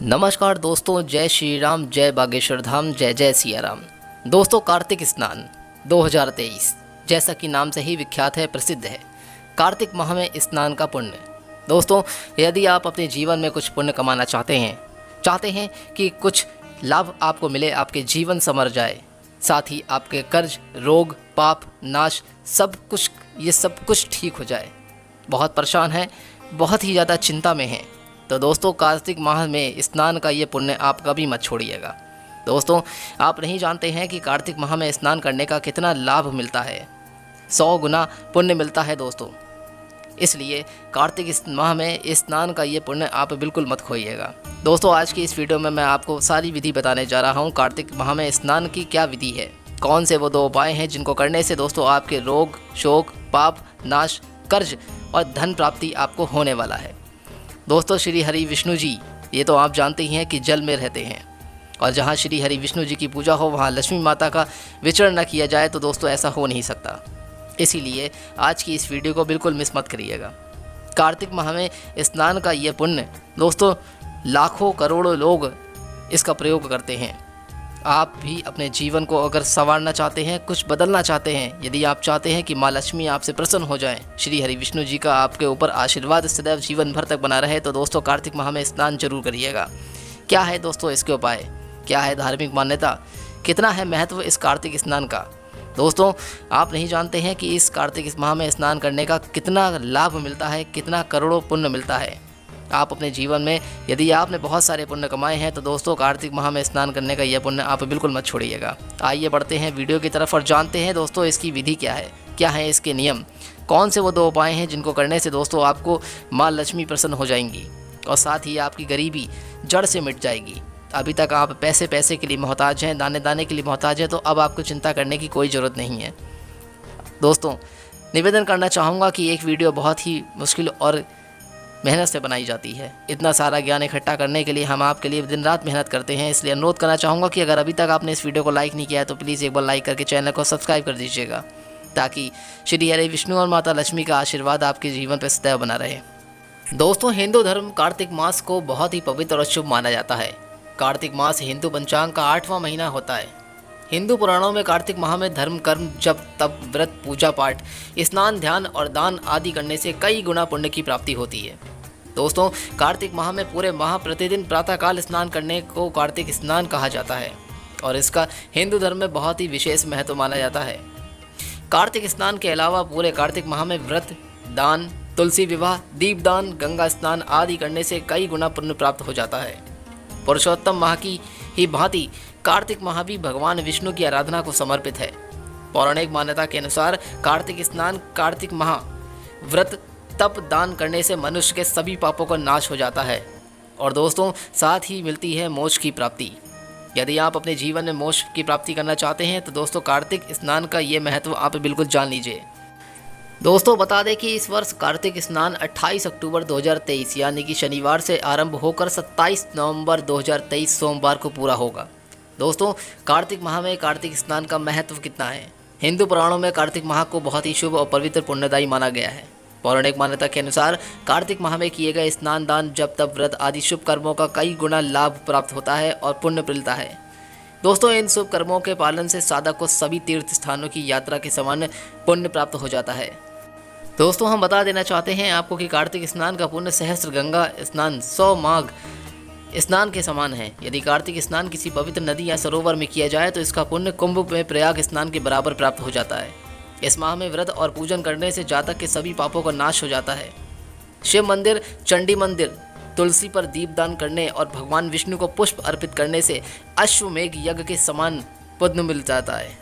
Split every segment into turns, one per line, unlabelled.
नमस्कार दोस्तों, जय श्री राम, जय बागेश्वर धाम, जय जय सिया राम। दोस्तों, कार्तिक स्नान 2023 जैसा कि नाम से ही विख्यात है, प्रसिद्ध है। कार्तिक माह में स्नान का पुण्य। दोस्तों, यदि आप अपने जीवन में कुछ पुण्य कमाना चाहते हैं कि कुछ लाभ आपको मिले, आपके जीवन संवर जाए, साथ ही आपके कर्ज, रोग, पाप, नाश सब कुछ ठीक हो जाए, बहुत परेशान है, बहुत ही ज़्यादा चिंता में हैं, तो दोस्तों कार्तिक माह में स्नान का ये पुण्य आप कभी मत छोड़िएगा। दोस्तों, आप नहीं जानते हैं कि कार्तिक माह में स्नान करने का कितना लाभ मिलता है, 100 गुना पुण्य मिलता है दोस्तों। इसलिए कार्तिक माह में स्नान का ये पुण्य आप बिल्कुल मत खोइएगा। दोस्तों, आज की इस वीडियो में मैं आपको सारी विधि बताने जा रहा हूँ। कार्तिक माह में स्नान की क्या विधि है, कौन से वो 2 उपाय हैं जिनको करने से दोस्तों आपके रोग, शोक, पाप, नाश, कर्ज और धन प्राप्ति आपको होने वाला है। दोस्तों, श्री हरि विष्णु जी, ये तो आप जानते ही हैं कि जल में रहते हैं, और जहाँ श्री हरि विष्णु जी की पूजा हो वहाँ लक्ष्मी माता का विचरण न किया जाए तो दोस्तों ऐसा हो नहीं सकता। इसीलिए आज की इस वीडियो को बिल्कुल मिस मत करिएगा। कार्तिक माह में स्नान का ये पुण्य दोस्तों लाखों करोड़ों लोग इसका प्रयोग करते हैं। आप भी अपने जीवन को अगर संवारना चाहते हैं, कुछ बदलना चाहते हैं, यदि आप चाहते हैं कि माँ लक्ष्मी आपसे प्रसन्न हो जाएं, श्री हरि विष्णु जी का आपके ऊपर आशीर्वाद सदैव जीवन भर तक बना रहे, तो दोस्तों कार्तिक माह में स्नान जरूर करिएगा। क्या है दोस्तों इसके उपाय, क्या है धार्मिक मान्यता, कितना है महत्व इस कार्तिक स्नान का। दोस्तों, आप नहीं जानते हैं कि इस कार्तिक माह में स्नान करने का कितना लाभ मिलता है, कितना करोड़ों पुण्य मिलता है। आप अपने जीवन में यदि आपने बहुत सारे पुण्य कमाए हैं तो दोस्तों कार्तिक माह में स्नान करने का यह पुण्य आप बिल्कुल मत छोड़िएगा। आइए बढ़ते हैं वीडियो की तरफ और जानते हैं दोस्तों इसकी विधि क्या है इसके नियम, कौन से वो 2 उपाय हैं जिनको करने से दोस्तों आपको माँ लक्ष्मी प्रसन्न हो जाएंगी और साथ ही आपकी गरीबी जड़ से मिट जाएगी। अभी तक आप पैसे के लिए मोहताज हैं, दाने के लिए मोहताज हैं, तो अब आपको चिंता करने की कोई ज़रूरत नहीं है। दोस्तों, निवेदन करना चाहूँगा कि एक वीडियो बहुत ही मुश्किल और मेहनत से बनाई जाती है। इतना सारा ज्ञान इकट्ठा करने के लिए हम आपके लिए दिन रात मेहनत करते हैं। इसलिए अनुरोध करना चाहूँगा कि अगर अभी तक आपने इस वीडियो को लाइक नहीं किया है तो प्लीज़ एक बार लाइक करके चैनल को सब्सक्राइब कर दीजिएगा, ताकि श्री हरि विष्णु और माता लक्ष्मी का आशीर्वाद आपके जीवन पर सदैव बना रहे। दोस्तों, हिंदू धर्म कार्तिक मास को बहुत ही पवित्र और शुभ माना जाता है। कार्तिक मास हिंदू पंचांग का 8वां महीना होता है। हिंदू पुराणों में कार्तिक माह में धर्म, कर्म, जप, तप, व्रत, पूजा पाठ, स्नान, ध्यान और दान आदि करने से कई गुना पुण्य की प्राप्ति होती है। दोस्तों, कार्तिक माह में पूरे माह प्रतिदिन प्रातःकाल स्नान करने को कार्तिक स्नान कहा जाता है और इसका हिंदू धर्म में बहुत ही विशेष महत्व माना जाता है। कार्तिक स्नान के अलावा पूरे कार्तिक माह में व्रत, दान, तुलसी विवाह, दीपदान, गंगा स्नान आदि करने से कई गुना पुण्य प्राप्त हो जाता है। पुरुषोत्तम माह की ही भांति कार्तिक माह भी भगवान विष्णु की आराधना को समर्पित है। पौराणिक मान्यता के अनुसार कार्तिक स्नान, कार्तिक माह, व्रत, तप, दान करने से मनुष्य के सभी पापों का नाश हो जाता है और दोस्तों साथ ही मिलती है मोक्ष की प्राप्ति। यदि आप अपने जीवन में मोक्ष की प्राप्ति करना चाहते हैं तो दोस्तों कार्तिक स्नान का ये महत्व आप बिल्कुल जान लीजिए। दोस्तों, बता दें कि इस वर्ष कार्तिक स्नान 28 अक्टूबर 2023 यानी कि शनिवार से आरंभ होकर 27 नवंबर 2023 सोमवार को पूरा होगा। दोस्तों, कार्तिक माह में कार्तिक स्नान का महत्व कितना है। हिंदू पुराणों में कार्तिक माह को बहुत ही शुभ और पवित्र पुण्यदायी माना गया है। पौराणिक मान्यता के अनुसार कार्तिक माह में किए गए स्नान, दान, जप, तप, व्रत आदि शुभ कर्मों का कई गुना लाभ प्राप्त होता है और पुण्य मिलता है। दोस्तों, इन शुभ कर्मों के पालन से साधक को सभी तीर्थ स्थानों की यात्रा के समान पुण्य प्राप्त हो जाता है। दोस्तों, हम बता देना चाहते हैं आपको कि कार्तिक स्नान का पुण्य सहस्त्र गंगा स्नान, 100 माघ स्नान के समान है। यदि कार्तिक स्नान किसी पवित्र नदी या सरोवर में किया जाए तो इसका पुण्य कुंभ में प्रयाग स्नान के बराबर प्राप्त हो जाता है। इस माह में व्रत और पूजन करने से जातक के सभी पापों का नाश हो जाता है। शिव मंदिर, चंडी मंदिर, तुलसी पर दीपदान करने और भगवान विष्णु को पुष्प अर्पित करने से अश्वमेघ यज्ञ के समान पुण्य मिल जाता है।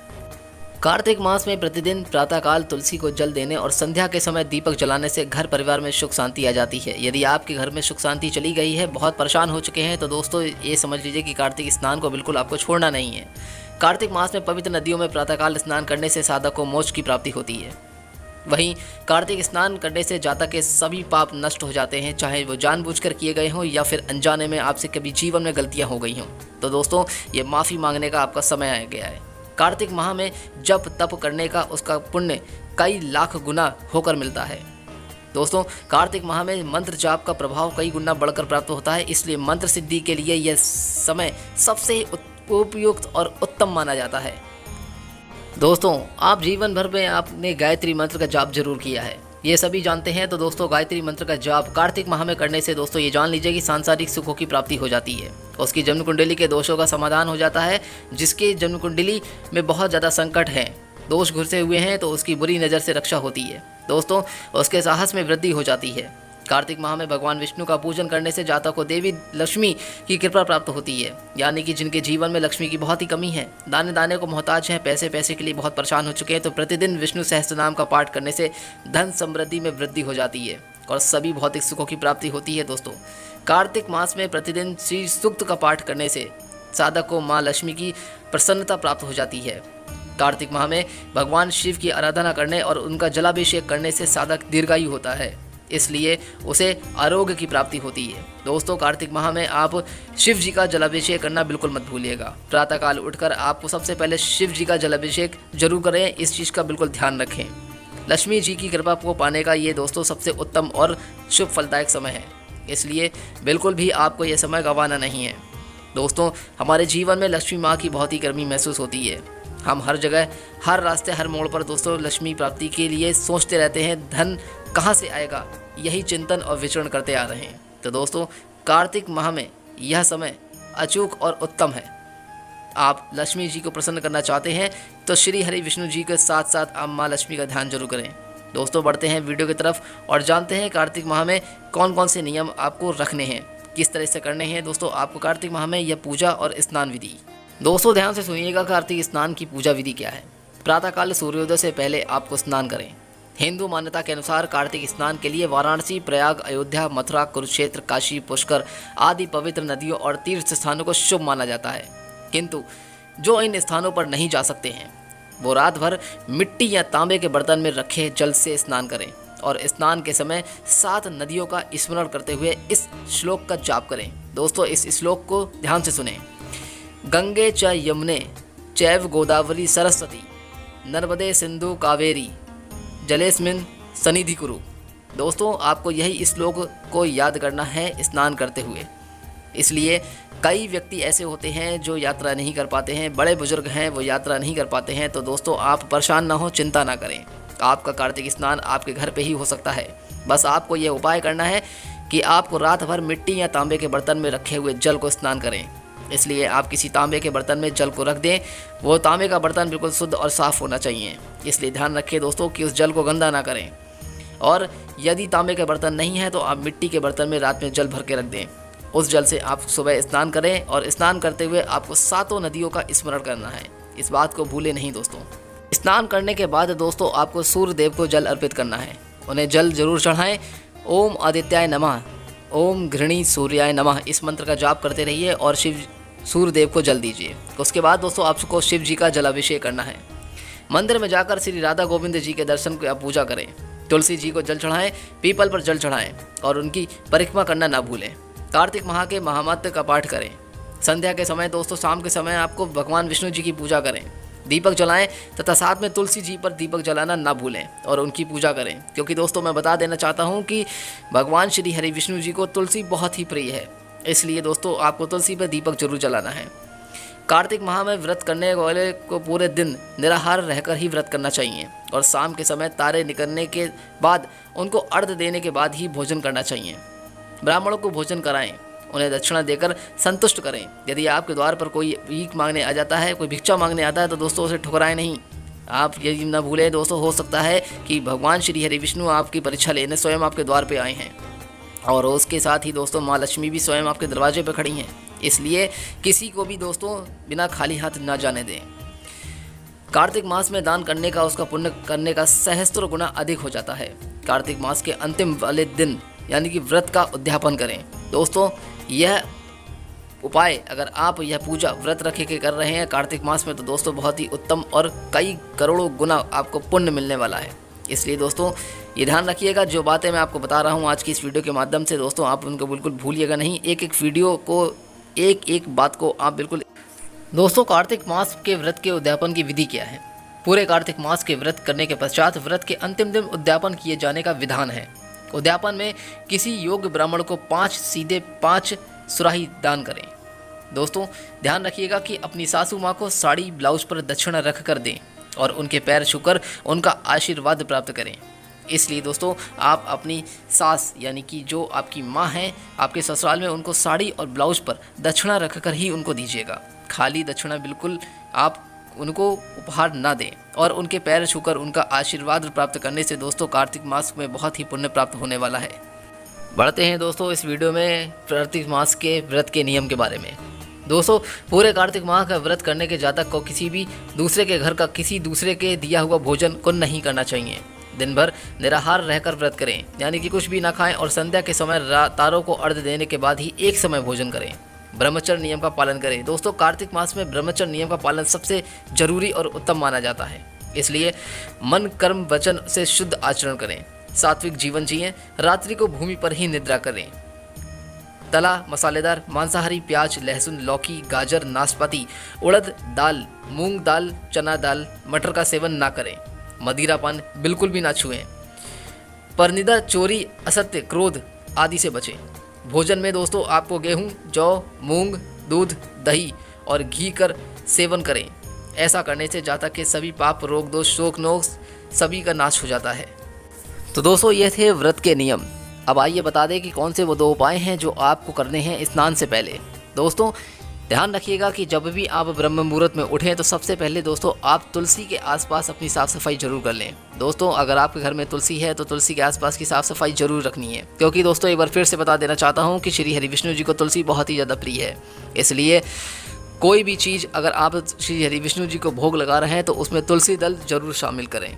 कार्तिक मास में प्रतिदिन प्रातःकाल तुलसी को जल देने और संध्या के समय दीपक जलाने से घर परिवार में सुख शांति आ जाती है। यदि आपके घर में सुख शांति चली गई है, बहुत परेशान हो चुके हैं, तो दोस्तों ये समझ लीजिए कि कार्तिक स्नान को बिल्कुल आपको छोड़ना नहीं है। कार्तिक मास में पवित्र नदियों में प्रातःकाल स्नान करने से साधक को मोक्ष की प्राप्ति होती है। वहीं कार्तिक स्नान करने से जातक के सभी पाप नष्ट हो जाते हैं, चाहे वो जानबूझकर किए गए हों या फिर अनजाने में आपसे कभी जीवन में गलतियां हो गई हों। तो दोस्तों, ये माफ़ी मांगने का आपका समय आ गया है। कार्तिक माह में जप, तप करने का उसका पुण्य कई लाख गुना होकर मिलता है। दोस्तों कार्तिक माह में मंत्र जाप का प्रभाव कई गुना बढ़कर प्राप्त होता है, इसलिए मंत्र सिद्धि के लिए यह समय सबसे उपयुक्त और उत्तम माना जाता है। दोस्तों आप जीवन भर में आपने गायत्री मंत्र का जाप जरूर किया है, ये सभी जानते हैं। तो दोस्तों गायत्री मंत्र का जाप कार्तिक माह में करने से दोस्तों ये जान लीजिए कि सांसारिक सुखों की प्राप्ति हो जाती है, उसकी जन्म कुंडली के दोषों का समाधान हो जाता है। जिसके जन्म कुंडली में बहुत ज़्यादा संकट है, दोष घुसे हुए हैं, तो उसकी बुरी नज़र से रक्षा होती है। दोस्तों उसके साहस में वृद्धि हो जाती है। कार्तिक माह में भगवान विष्णु का पूजन करने से जातक को देवी लक्ष्मी की कृपा प्राप्त होती है, यानी कि जिनके जीवन में लक्ष्मी की बहुत ही कमी है, दाने दाने को मोहताज हैं, पैसे पैसे के लिए बहुत परेशान हो चुके हैं, तो प्रतिदिन विष्णु सहस्त्रनाम का पाठ करने से धन समृद्धि में वृद्धि हो जाती है और सभी भौतिक सुखों की प्राप्ति होती है। दोस्तों कार्तिक मास में प्रतिदिन श्री सूक्त का पाठ करने से साधक को माँ लक्ष्मी की प्रसन्नता प्राप्त हो जाती है। कार्तिक माह में भगवान शिव की आराधना करने और उनका जलाभिषेक करने से साधक दीर्घायु होता है, इसलिए उसे आरोग्य की प्राप्ति होती है। दोस्तों कार्तिक माह में आप शिव जी का जलाभिषेक करना बिल्कुल मत भूलिएगा। प्रातःकाल उठकर आपको सबसे पहले शिव जी का जलाभिषेक जरूर करें, इस चीज़ का बिल्कुल ध्यान रखें। लक्ष्मी जी की कृपा को पाने का ये दोस्तों सबसे उत्तम और शुभ फलदायक समय है, इसलिए बिल्कुल भी आपको ये समय गंवाना नहीं है। दोस्तों हमारे जीवन में लक्ष्मी माँ की बहुत ही गर्मी महसूस होती है। हम हर जगह, हर रास्ते, हर मोड़ पर दोस्तों लक्ष्मी प्राप्ति के लिए सोचते रहते हैं, धन कहाँ से आएगा, यही चिंतन और विचरण करते आ रहे हैं। तो दोस्तों कार्तिक माह में यह समय अचूक और उत्तम है। आप लक्ष्मी जी को प्रसन्न करना चाहते हैं तो श्री हरि विष्णु जी के साथ साथ आप माँ लक्ष्मी का ध्यान जरूर करें। दोस्तों बढ़ते हैं वीडियो की तरफ और जानते हैं कार्तिक माह में कौन कौन से नियम आपको रखने हैं, किस तरह से करने हैं। दोस्तों आपको कार्तिक माह में यह पूजा और स्नान विधि, दोस्तों ध्यान से सुनिएगा। कार्तिक स्नान की पूजा विधि क्या है। प्रातःकाल सूर्योदय से पहले आपको स्नान करें। हिंदू मान्यता के अनुसार कार्तिक स्नान के लिए वाराणसी, प्रयाग, अयोध्या, मथुरा, कुरुक्षेत्र, काशी, पुष्कर आदि पवित्र नदियों और तीर्थ स्थानों को शुभ माना जाता है, किंतु जो इन स्थानों पर नहीं जा सकते हैं वो रात भर मिट्टी या तांबे के बर्तन में रखे जल से स्नान करें और स्नान के समय 7 नदियों का स्मरण करते हुए इस श्लोक का जाप करें। दोस्तों इस श्लोक को ध्यान से सुने। गंगे च यमुने चैव गोदावरी सरस्वती नर्मदे सिंधु कावेरी जलेस्मिन सनिधि कुरु। दोस्तों आपको यही श्लोक को याद करना है स्नान करते हुए। इसलिए कई व्यक्ति ऐसे होते हैं जो यात्रा नहीं कर पाते हैं, बड़े बुजुर्ग हैं वो यात्रा नहीं कर पाते हैं, तो दोस्तों आप परेशान ना हो, चिंता ना करें। आपका कार्तिक स्नान आपके घर पे ही हो सकता है। बस आपको यह उपाय करना है कि आपको रात भर मिट्टी या तांबे के बर्तन में रखे हुए जल को स्नान करें। इसलिए आप किसी तांबे के बर्तन में जल को रख दें, वो तांबे का बर्तन बिल्कुल शुद्ध और साफ़ होना चाहिए। इसलिए ध्यान रखिए दोस्तों कि उस जल को गंदा ना करें। और यदि तांबे के बर्तन नहीं है तो आप मिट्टी के बर्तन में रात में जल भर के रख दें। उस जल से आप सुबह स्नान करें और स्नान करते हुए आपको 7 नदियों का स्मरण करना है। इस बात को भूले नहीं दोस्तों। स्नान करने के बाद दोस्तों आपको सूर्य देव को जल अर्पित करना है, उन्हें जल जरूर चढ़ाएं। ओम आदित्याय नमः, ओम घृणी सूर्याय नमः, इस मंत्र का जाप करते रहिए और सूर्य देव को जल दीजिए। उसके बाद दोस्तों आपको शिव जी का जलाभिषेक करना है। मंदिर में जाकर श्री राधा गोविंद जी के दर्शन की आप पूजा करें। तुलसी जी को जल चढ़ाएं, पीपल पर जल चढ़ाएं और उनकी परिक्रमा करना ना भूलें। कार्तिक माह के महामंत्र का पाठ करें। संध्या के समय दोस्तों, शाम के समय आपको भगवान विष्णु जी की पूजा करें, दीपक जलाएं तथा साथ में तुलसी जी पर दीपक जलाना ना भूलें और उनकी पूजा करें। क्योंकि दोस्तों मैं बता देना चाहता हूं कि भगवान श्री हरि विष्णु जी को तुलसी बहुत ही प्रिय है, इसलिए दोस्तों आपको तुलसी पर दीपक जरूर जलाना है। कार्तिक माह में व्रत करने वाले को पूरे दिन निराहार रहकर ही व्रत करना चाहिए और शाम के समय तारे निकलने के बाद उनको अर्घ्य देने के बाद ही भोजन करना चाहिए। ब्राह्मणों को भोजन कराएं, उन्हें दक्षिणा देकर संतुष्ट करें। यदि आपके द्वार पर कोई भीख मांगने आ जाता है, कोई भिक्षा मांगने आता है, तो दोस्तों उसे ठुकराएं नहीं। आप ये न भूलें दोस्तों, हो सकता है कि भगवान श्री हरि विष्णु आपकी परीक्षा लेने स्वयं आपके द्वार पे आए हैं और उसके साथ ही दोस्तों माँ लक्ष्मी भी स्वयं आपके दरवाजे पर खड़ी हैं। इसलिए किसी को भी दोस्तों बिना खाली हाथ ना जाने दें। कार्तिक मास में दान करने का, उसका पुण्य करने का सहस्त्र गुना अधिक हो जाता है। कार्तिक मास के अंतिम वाले दिन यानी कि व्रत का उद्यापन करें। दोस्तों यह उपाय अगर आप यह पूजा व्रत रखे के कर रहे हैं कार्तिक मास में, तो दोस्तों बहुत ही उत्तम और कई करोड़ों गुना आपको पुण्य मिलने वाला है। इसलिए दोस्तों ये ध्यान रखिएगा, जो बातें मैं आपको बता रहा हूँ आज की इस वीडियो के माध्यम से दोस्तों, आप उनको बिल्कुल भूलिएगा नहीं। एक एक वीडियो को, एक एक बात को आप बिल्कुल। दोस्तों कार्तिक मास के व्रत के उद्यापन की विधि क्या है। पूरे कार्तिक मास के व्रत करने के पश्चात व्रत के अंतिम दिन उद्यापन किए जाने का विधान है। उद्यापन में किसी योग्य ब्राह्मण को 5 सीधे 5 सुराही दान करें। दोस्तों ध्यान रखिएगा कि अपनी सासू माँ को साड़ी ब्लाउज पर दक्षिणा रख कर दें और उनके पैर छूकर उनका आशीर्वाद प्राप्त करें। इसलिए दोस्तों आप अपनी सास यानी कि जो आपकी माँ हैं आपके ससुराल में, उनको साड़ी और ब्लाउज पर दक्षिणा रख कर ही उनको दीजिएगा। खाली दक्षिणा बिल्कुल आप उनको उपहार ना दें और उनके पैर छूकर उनका आशीर्वाद प्राप्त करने से दोस्तों कार्तिक मास में बहुत ही पुण्य प्राप्त होने वाला है। बढ़ते हैं दोस्तों इस वीडियो में कार्तिक मास के व्रत के नियम के बारे में। दोस्तों पूरे कार्तिक माह का व्रत करने के जातक को किसी भी दूसरे के घर का किसी दूसरे के दिया हुआ भोजन को नहीं करना चाहिए। दिन भर निराहार रहकर व्रत करें, यानी कि कुछ भी ना खाएं और संध्या के समय तारों को अर्घ्य देने के बाद ही एक समय भोजन करें। ब्रह्मचर्य नियम का पालन करें। दोस्तों कार्तिक मास में ब्रह्मचर्य नियम का पालन सबसे जरूरी और उत्तम माना जाता है, इसलिए मन कर्म वचन से शुद्ध आचरण करें। सात्विक जीवन जिएं। रात्रि को भूमि पर ही निद्रा करें। तला मसालेदार मांसाहारी प्याज, लहसुन, लौकी, गाजर, नाशपाती, उड़द दाल, मूंग दाल, चना दाल, मटर का सेवन ना करें। मदिरापान बिल्कुल भी ना छुएं। परनिदा, चोरी, असत्य, क्रोध आदि से बचें। भोजन में दोस्तों आपको गेहूं, जौ, मूंग, दूध, दही और घी कर सेवन करें। ऐसा करने से जातक के सभी पाप, रोग, दोष, शोक, नोक सभी का नाश हो जाता है। तो दोस्तों ये थे व्रत के नियम। अब आइए बता दें कि कौन से वो 2 उपाय हैं जो आपको करने हैं स्नान से पहले। दोस्तों ध्यान रखिएगा कि जब भी आप ब्रह्म मुहूर्त में उठें तो सबसे पहले दोस्तों आप तुलसी के आसपास अपनी साफ़ सफाई जरूर कर लें। दोस्तों अगर आपके घर में तुलसी है तो तुलसी के आसपास की साफ़ सफाई जरूर रखनी है, क्योंकि दोस्तों एक बार फिर से बता देना चाहता हूँ कि श्री हरि विष्णु जी को तुलसी बहुत ही ज़्यादा प्रिय है। इसलिए कोई भी चीज़ अगर आप श्री हरि विष्णु जी को भोग लगा रहे हैं तो उसमें तुलसी दल जरूर शामिल करें,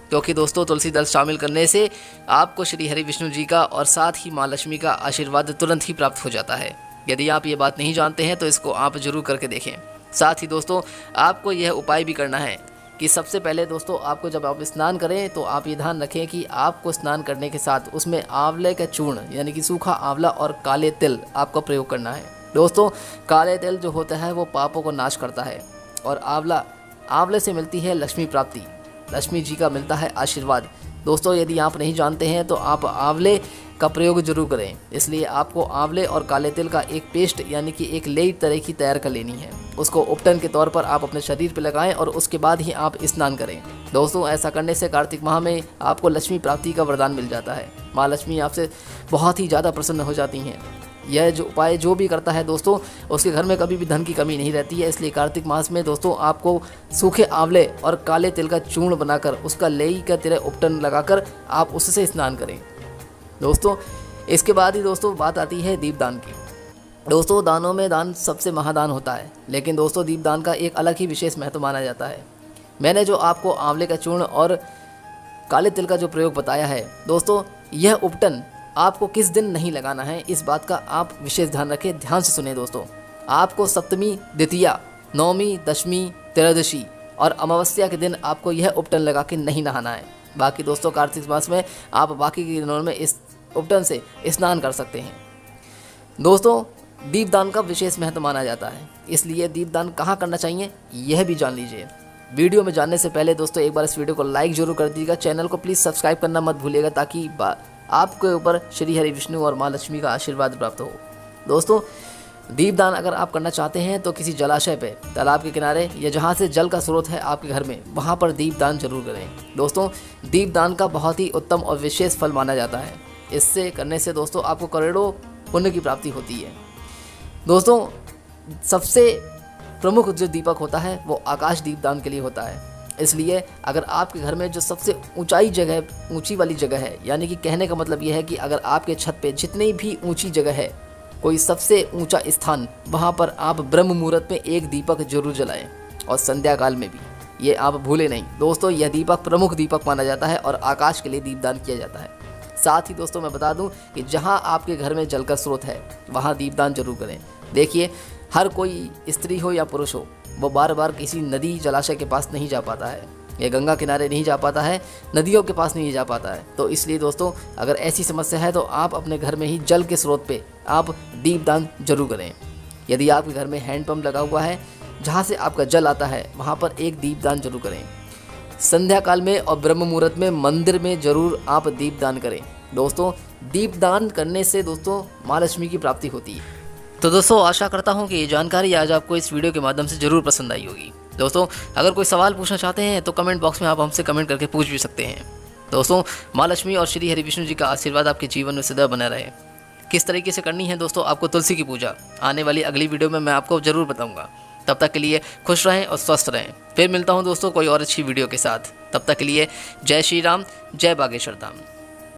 क्योंकि दोस्तों तुलसी दल शामिल करने से आपको श्री हरि विष्णु जी का और साथ ही माँ लक्ष्मी का आशीर्वाद तुरंत ही प्राप्त हो जाता है। यदि आप ये बात नहीं जानते हैं तो इसको आप जरूर करके देखें। साथ ही दोस्तों आपको यह उपाय भी करना है कि सबसे पहले दोस्तों आपको जब आप स्नान करें तो आप ये ध्यान रखें कि आपको स्नान करने के साथ उसमें आंवले का चूर्ण यानी कि सूखा आंवला और काले तिल आपका प्रयोग करना है। दोस्तों काले तिल जो होता है वो पापों को नाश करता है और आंवले से मिलती है लक्ष्मी प्राप्ति, लक्ष्मी जी का मिलता है आशीर्वाद। दोस्तों यदि आप नहीं जानते हैं तो आप आंवले का प्रयोग जरूर करें। इसलिए आपको आंवले और काले तिल का एक पेस्ट यानी कि एक लेई तरह की तैयार कर लेनी है। उसको उपटन के तौर पर आप अपने शरीर पर लगाएं और उसके बाद ही आप स्नान करें। दोस्तों ऐसा करने से कार्तिक माह में आपको लक्ष्मी प्राप्ति का वरदान मिल जाता है। माँ लक्ष्मी आपसे बहुत ही ज़्यादा प्रसन्न हो जाती हैं। यह जो उपाय जो भी करता है दोस्तों उसके घर में कभी भी धन की कमी नहीं रहती है। इसलिए कार्तिक मास में दोस्तों आपको सूखे आंवले और काले तिल का चूर्ण बनाकर उसका लेई का तरह उपटन लगाकर आप उससे स्नान करें। दोस्तों इसके बाद ही दोस्तों बात आती है दीपदान की। दोस्तों दानों में दान सबसे महादान होता है, लेकिन दोस्तों दीपदान का एक अलग ही विशेष महत्व माना जाता है। मैंने जो आपको आंवले का चूर्ण और काले तिल का जो प्रयोग बताया है दोस्तों, यह उपटन आपको किस दिन नहीं लगाना है इस बात का आप विशेष ध्यान रखें। ध्यान से सुने दोस्तों, आपको सप्तमी, द्वितीया, नवमी, दशमी, त्रयोदशी और अमावस्या के दिन आपको यह उपटन लगा के नहीं नहाना है। बाकी दोस्तों कार्तिक मास में आप बाकी के दिनों में इस उपटन से स्नान कर सकते हैं। दोस्तों दीपदान का विशेष महत्व माना जाता है, इसलिए दीपदान कहाँ करना चाहिए यह भी जान लीजिए। वीडियो में जानने से पहले दोस्तों एक बार इस वीडियो को लाइक जरूर कर दीजिएगा। चैनल को प्लीज़ सब्सक्राइब करना मत भूलिएगा ताकि आपके ऊपर श्री हरि विष्णु और माँ लक्ष्मी का आशीर्वाद प्राप्त हो। दोस्तों दीपदान अगर आप करना चाहते हैं तो किसी जलाशय पे, तालाब के किनारे या जहाँ से जल का स्रोत है आपके घर में, वहाँ पर दीपदान जरूर करें। दोस्तों दीपदान का बहुत ही उत्तम और विशेष फल माना जाता है। इससे करने से दोस्तों आपको करोड़ों पुण्य की प्राप्ति होती है। दोस्तों सबसे प्रमुख जो दीपक होता है वो आकाश दीपदान के लिए होता है। इसलिए अगर आपके घर में जो सबसे ऊंची वाली जगह है, यानी कि कहने का मतलब यह है कि अगर आपके छत पे जितनी भी ऊंची जगह है, कोई सबसे ऊंचा स्थान, वहाँ पर आप ब्रह्म मुहूर्त में एक दीपक जरूर जलाएं और संध्या काल में भी, ये आप भूले नहीं। दोस्तों यह दीपक प्रमुख दीपक माना जाता है और आकाश के लिए दीपदान किया जाता है। साथ ही दोस्तों मैं बता दूं कि जहाँ आपके घर में जल का स्रोत है वहाँ दीपदान जरूर करें। देखिए हर कोई स्त्री हो या पुरुष हो वो बार बार किसी नदी जलाशय के पास नहीं जा पाता है या गंगा किनारे नहीं जा पाता है, नदियों के पास नहीं जा पाता है। तो इसलिए दोस्तों अगर ऐसी समस्या है तो आप अपने घर में ही जल के स्रोत पे आप दीपदान जरूर करें। यदि आपके घर में हैंडपम्प लगा हुआ है जहाँ से आपका जल आता है वहाँ पर एक दीपदान जरूर करें। संध्या काल में और ब्रह्म मुहूर्त में मंदिर में जरूर आप दीपदान करें। दोस्तों दीपदान करने से दोस्तों माँ लक्ष्मी की प्राप्ति होती है। तो दोस्तों आशा करता हूँ कि ये जानकारी आज आपको इस वीडियो के माध्यम से ज़रूर पसंद आई होगी। दोस्तों अगर कोई सवाल पूछना चाहते हैं तो कमेंट बॉक्स में आप हमसे कमेंट करके पूछ भी सकते हैं। दोस्तों माँ लक्ष्मी और श्री हरि विष्णु जी का आशीर्वाद आपके जीवन में सदैव बना रहे। किस तरीके से करनी है दोस्तों आपको तुलसी की पूजा, आने वाली अगली वीडियो में मैं आपको ज़रूर बताऊँगा। तब तक के लिए खुश रहें और स्वस्थ रहें। फिर मिलता हूँ दोस्तों कोई और अच्छी वीडियो के साथ। तब तक के लिए जय श्री राम, जय बागेश्वर धाम।